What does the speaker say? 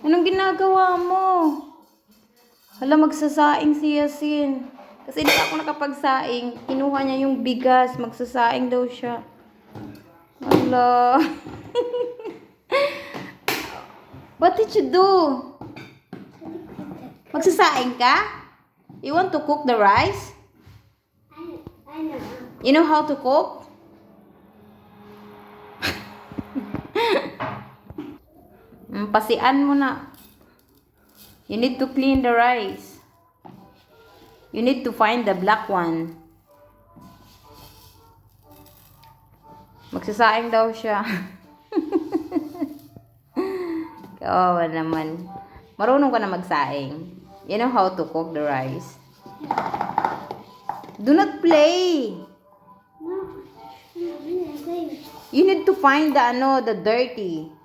Anong ginagawa mo? Hala, magsasaing si Yasin. Kasi di ako nakapagsaing. Kinuha niya yung bigas. Magsasaing daw siya. Hala. What did you do? Magsasaing ka? You want to cook the rice? I know. You know how to cook? Pasian mo na. You need to clean the rice. You need to find the black one. Magsasaing daw siya. Kawawa naman. Marunong ka na magsaing. You know how to cook the rice. Do not play. No. I'm playing. You need to find the dirty.